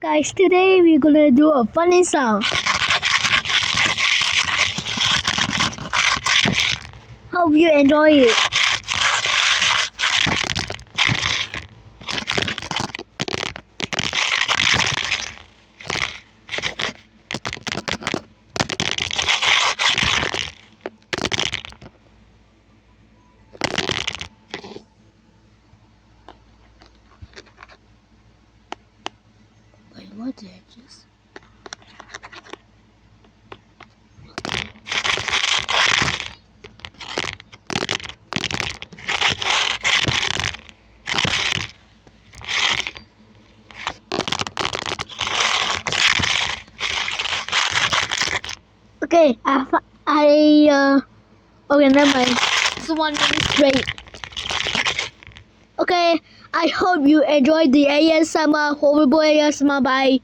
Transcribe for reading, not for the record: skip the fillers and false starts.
Guys, today we're gonna do a funny sound. Hope you enjoy it. Wait, what did I just? Okay, okay, never mind. It's 1 minute straight. Okay, I hope you enjoyed the ASMR, horrible ASMR. Bye.